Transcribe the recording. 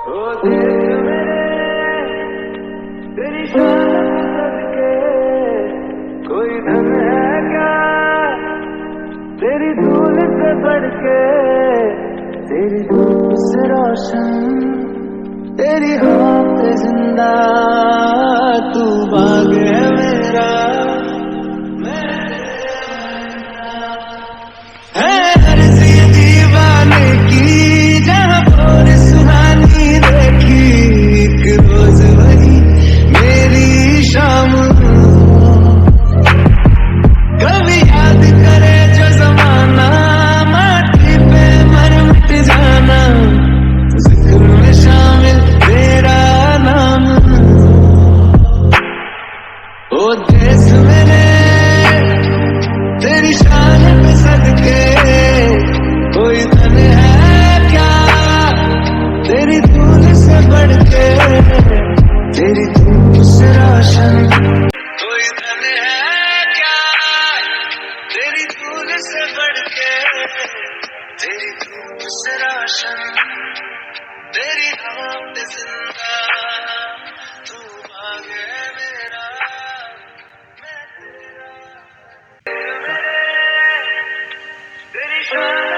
ओ देश मेरे तेरी शान पे सदके कोई धन है क्या तेरी धूल से बढ़ के, तेरी धूप से रोशन, तेरी हवा पे जिंदा तू बाग है मेरा, मैं है अर्ज़ी दीवाने की जहाँ और सुहानी देखी, एक रोज वही मेरी शाम, कभी याद करे जो जमाना माटी पे मर मिट जाना, जिक्र में शामिल तेरा नाम। ओ देश मेरे तेरी शान पे सदके कोई धन है क्या तेरी धूल से बढ़ के, तेरी धूप से रोशन, कोई धन है क्या तेरी धूल से बढ़ के, तेरी धूप से रोशन, तेरी हवा पे जिंदा तू बाग है मेरा, मैं तेरा, तेरी शान